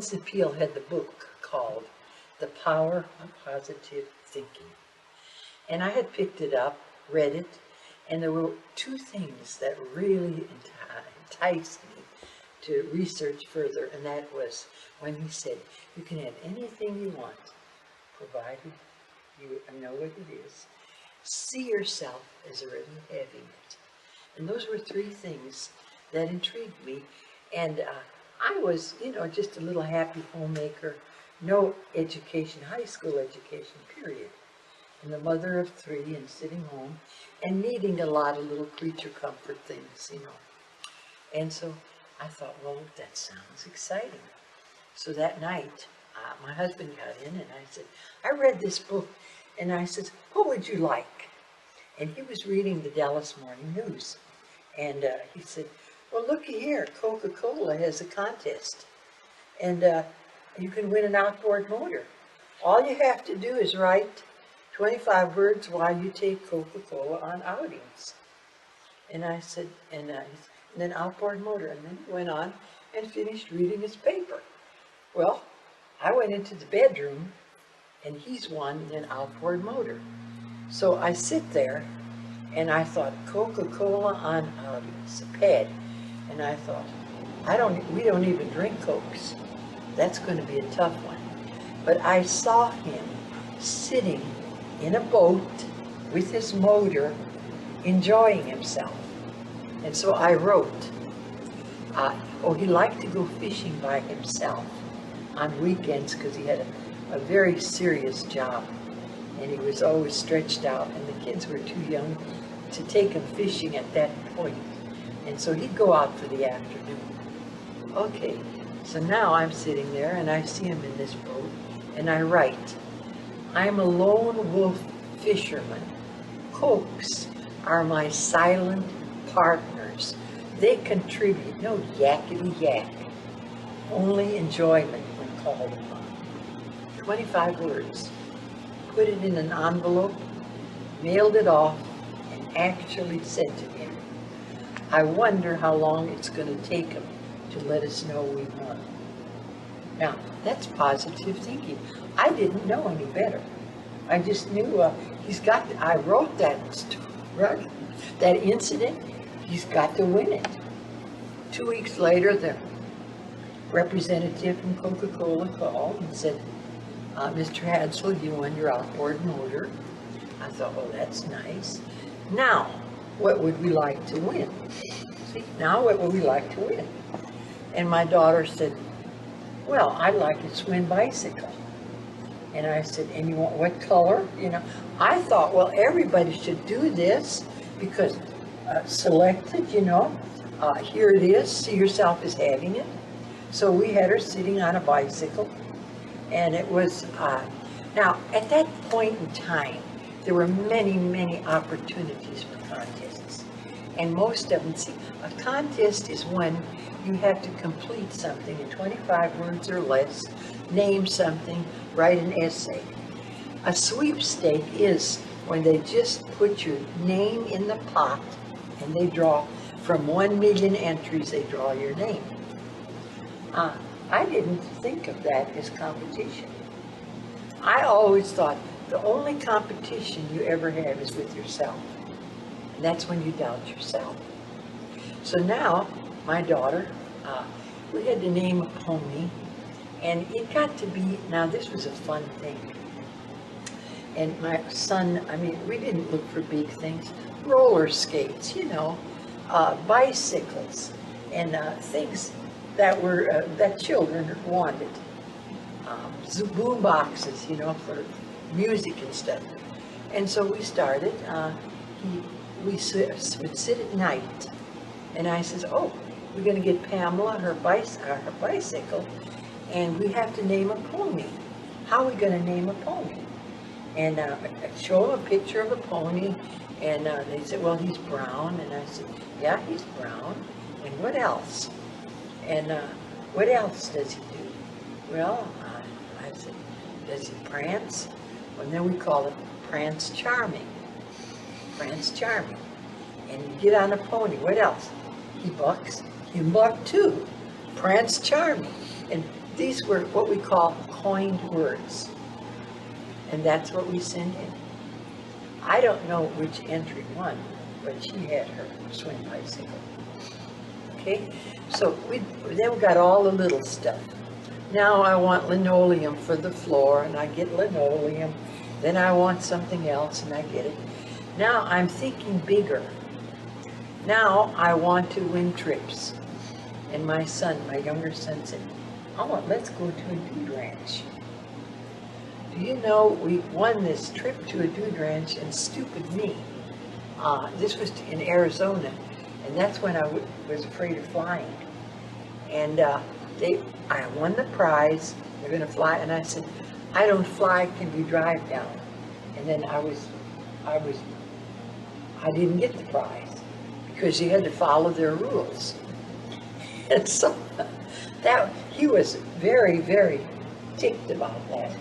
Florence Appeal had the book called The Power of Positive Thinking. And I had picked it up, read it, and there were two things that really enticed me to research further, and that was when he said, you can have anything you want, provided you know what it is. See yourself as already having it. And those were three things that intrigued me. And I was, just a little happy homemaker, no education, high school education, period. And the mother of three and sitting home and needing a lot of little creature comfort things, And so I thought, well, that sounds exciting. So that night, my husband got in and I said, I read this book, and I said, what would you like? And he was reading the Dallas Morning News. And he said, well, looky here, Coca-Cola has a contest. And you can win an outboard motor. All you have to do is write 25 words while you take Coca-Cola on outings. And I said, and then outboard motor. And then he went on and finished reading his paper. Well, I went into the bedroom, and he's won an outboard motor. So I sit there, and I thought, Coca-Cola on outings, a pad. And I thought, we don't even drink Cokes. That's going to be a tough one. But I saw him sitting in a boat with his motor, enjoying himself. And so I wrote, he liked to go fishing by himself on weekends because he had a very serious job. And he was always stretched out, and the kids were too young to take him fishing at that point. And so he'd go out for the afternoon. Okay, so now I'm sitting there, and I see him in this boat, and I write, I'm a lone wolf fisherman. Cokes are my silent partners. They contribute no yakety yak, only enjoyment when called upon. 25 words. Put it in an envelope, mailed it off, and actually said to him, I wonder how long it's going to take him to let us know we won. Now, that's positive thinking. I didn't know any better. I just knew I wrote that incident, he's got to win it. 2 weeks later, the representative from Coca-Cola called and said, Mr. Haadsel, you won your outboard motor. I thought, oh, that's nice. Now, what would we like to win? See, now what would we like to win? And my daughter said, well, I'd like to swim bicycle. And I said, and you want what color? I thought, well, everybody should do this because selected, here it is, see yourself as having it. So we had her sitting on a bicycle, and it was, now at that point in time, there were many, many opportunities for contests. And most of them, see, a contest is when you have to complete something in 25 words or less, name something, write an essay. A sweepstake is when they just put your name in the pot and they draw, from 1 million entries, they draw your name. I didn't think of that as competition. I always thought the only competition you ever have is with yourself. And that's when you doubt yourself. So now, my daughter, we had to name a pony, and it got to be, now this was a fun thing. And my son, we didn't look for big things. Roller skates, bicycles, and things that were, that children wanted. Boom boxes, for music and stuff. And so we started, we would sit at night, and I says, oh, we're going to get Pamela her bicycle, and we have to name a pony. How are we going to name a pony? And I show them a picture of a pony, and they said, well, he's brown. And I said, yeah, he's brown. And what else? And what else does he do? Well, I said, does he prance? Well, then we call it Prance Charming. Prance Charming. And you get on a pony. What else? He bucks. He buck too. Prance Charming. And these were what we call coined words. And that's what we send in. I don't know which entry won, but she had her swing bicycle. Okay, so then we got all the little stuff. Now I want linoleum for the floor, and I get linoleum. Then I want something else, and I get it. Now I'm thinking bigger. Now I want to win trips. And my younger son said, let's go to a dude ranch. Do you know, we won this trip to a dude ranch, and stupid me, this was in Arizona, and that's when I was afraid of flying. And I won the prize, they're gonna fly, and I said, I don't fly, can we drive down? And then I didn't get the prize, because you had to follow their rules. And so, he was very, very ticked about that.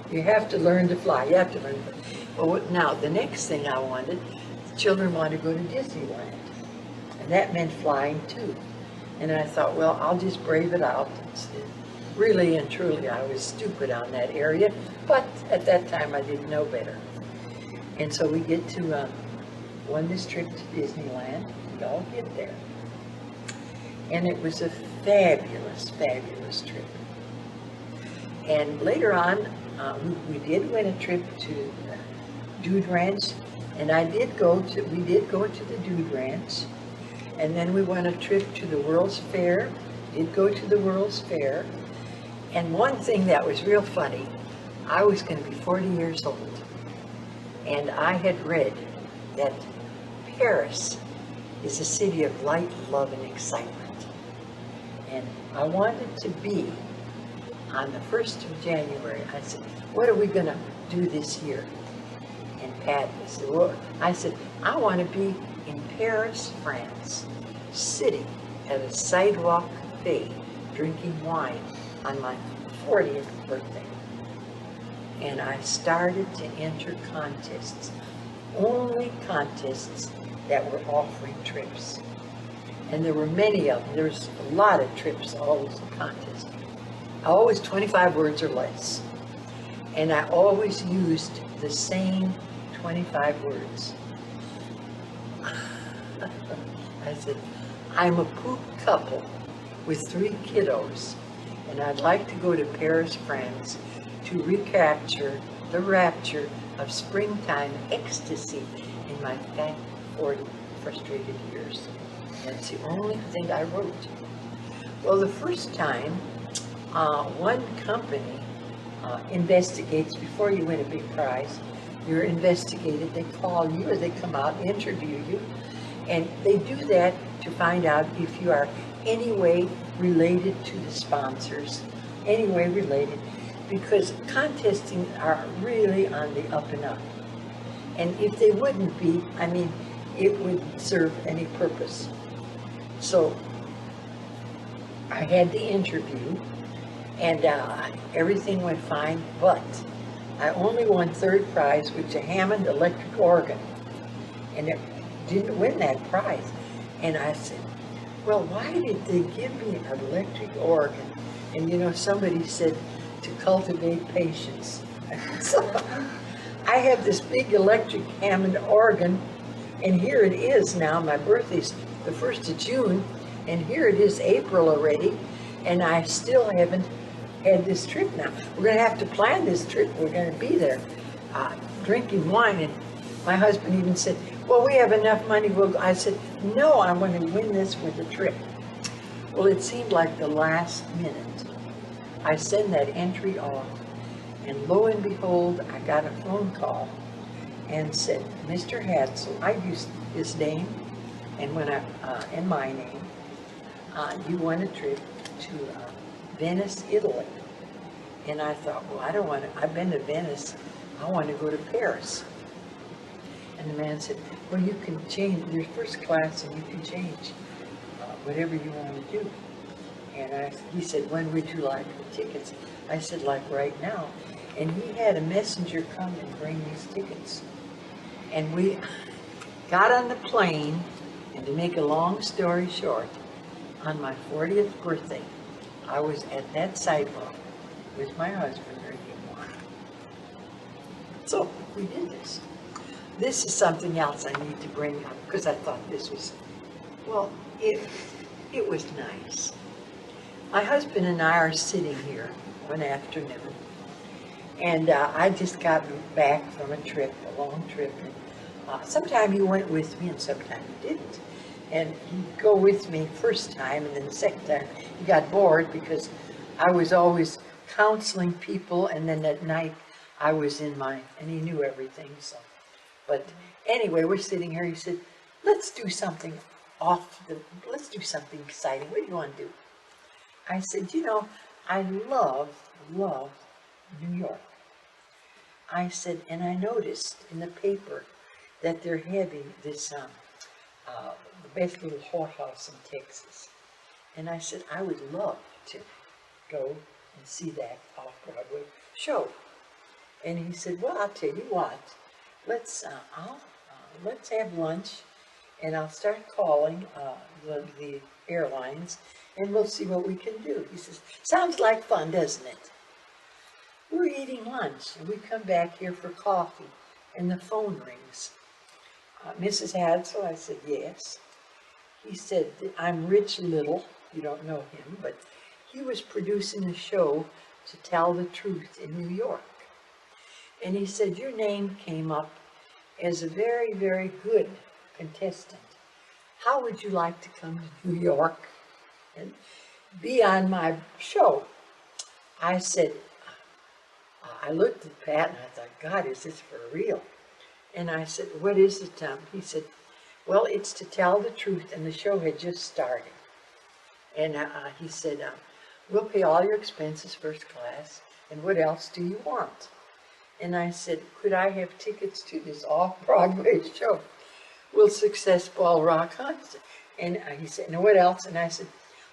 You have to learn to fly. You have to learn to fly. Well, now, the next thing I wanted, the children wanted to go to Disneyland. And that meant flying, too. And I thought, well, I'll just brave it out. Really and truly, I was stupid on that area. But at that time, I didn't know better. And so we get to, won this trip to Disneyland. We all get there. And it was a fabulous, fabulous trip. And later on, we did win a trip to Dude Ranch, and we did go to the Dude Ranch, and then we went a trip to the World's Fair, did go to the World's Fair, and one thing that was real funny, I was going to be 40 years old, and I had read that Paris is a city of light, love, and excitement, and I wanted to be on the 1st of January. I said, what are we going to do this year? And Pat said, well, I said, I want to be in Paris, France, sitting at a sidewalk cafe, drinking wine on my 40th birthday. And I started to enter contests, only contests that were offering trips. And there were many of them. There's a lot of trips, always a contest. Always 25 words or less. And I always used the same 25 words. I said, I'm a poop couple with 3 kiddos, and I'd like to go to Paris, France, to recapture the rapture of springtime ecstasy in my fat, 40 frustrated years. That's the only thing I wrote. Well, the first time, one company investigates, before you win a big prize, you're investigated, they call you, or they come out and interview you, and they do that to find out if you are any way related to the sponsors, any way related, because contesting are really on the up and up. And if they wouldn't be, I mean, it wouldn't serve any purpose. So I had the interview, and everything went fine, but I only won 3rd prize, which is a Hammond electric organ, and it didn't win that prize. And I said, well, why did they give me an electric organ? And you know, somebody said to cultivate patience. So I have this big electric Hammond organ, and here it is now. My birthday's the 1st of June, and here it is April already, and I still haven't had this trip now. We're going to have to plan this trip. We're going to be there drinking wine, and my husband even said, well, we have enough money. We'll go. I said, no, I want to win this with a trip. Well, it seemed like the last minute. I send that entry off, and lo and behold, I got a phone call and said, Mr. Haadsel, I used his name and and my name, you won a trip to Venice, Italy. And I thought, well, I don't want to, I've been to Venice, I want to go to Paris. And the man said, well, you can change, there's first class and you can change whatever you want to do. And he said, when would you like the tickets? I said, like right now. And he had a messenger come and bring these tickets. And we got on the plane, and to make a long story short, on my 40th birthday, I was at that sidewalk with my husband anymore. So we did this. This is something else I need to bring up because I thought this was, well, it was nice. My husband and I are sitting here one afternoon, and I just got back from a trip, a long trip. And sometime he went with me and sometime he didn't. And he'd go with me first time, and then the second time he got bored because I was always counseling people, and then at night I was in mine, and he knew everything. So, but anyway, we're sitting here. He said, "Let's do something let's do something exciting. What do you want to do?" I said, "You know, I love New York." I said, and I noticed in the paper that they're having this the best little whorehouse in Texas. And I said, I would love to go and see that off-Broadway show. And he said, well, I'll tell you what, let's have lunch, and I'll start calling the airlines, and we'll see what we can do. He says, sounds like fun, doesn't it? We're eating lunch, and we come back here for coffee, and the phone rings. Mrs. Haadsel, I said, yes. He said, I'm Rich Little. You don't know him, but he was producing a show to tell the truth in New York. And he said, your name came up as a very, very good contestant. How would you like to come to New York and be on my show? I said, I looked at Pat and I thought, God, is this for real? And I said, what is it, Tom? He said, well, it's to tell the truth, and the show had just started. And he said, we'll pay all your expenses first class, and what else do you want? And I said, could I have tickets to this off-Broadway show? Will Success Ball Rock Hunt? And he said, and what else? And I said,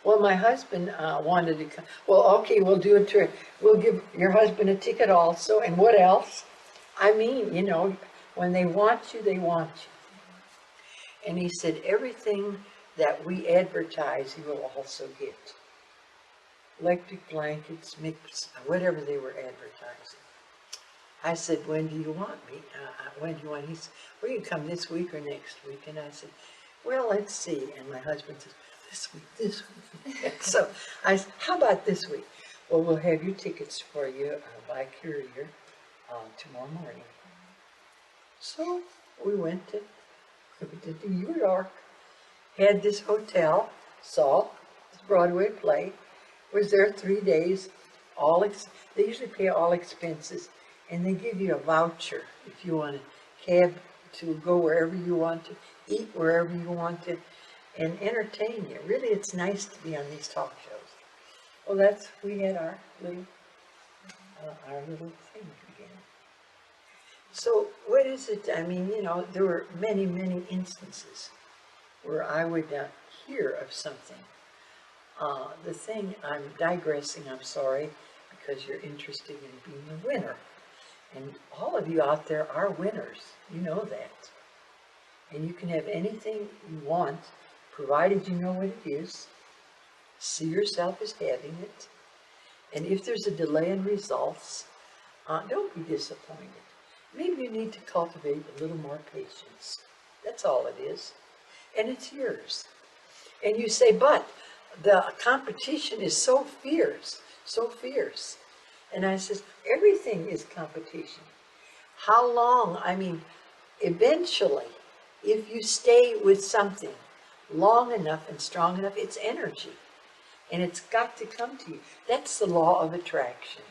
well, my husband wanted to come. Well, okay, we'll do a tour. We'll give your husband a ticket also, and what else? I mean, you know, when they want you, they want you. And he said, everything that we advertise, he will also get. Electric blankets, mix, whatever they were advertising. I said, when do you want me? When do you want? He said, well, you can come this week or next week. And I said, well, let's see. And my husband says, this week. So I said, how about this week? Well, we'll have your tickets for you by courier tomorrow morning. So we went to New York, had this hotel, saw the Broadway play, was there 3 days. They usually pay all expenses, and they give you a voucher if you want a cab to go wherever you want to, eat wherever you want to, and entertain you. Really, it's nice to be on these talk shows. Well, we had our little thing again. So what is it? I mean, you know, there were many, many instances where I would hear of something. The thing, I'm digressing, I'm sorry, because you're interested in being a winner. And all of you out there are winners. You know that. And you can have anything you want, provided you know what it is. See yourself as having it. And if there's a delay in results, don't be disappointed. Maybe you need to cultivate a little more patience. That's all it is. And it's yours. And you say, but the competition is so fierce, so fierce. And I says, everything is competition. How long? I mean, eventually, if you stay with something long enough and strong enough, it's energy. And it's got to come to you. That's the law of attraction.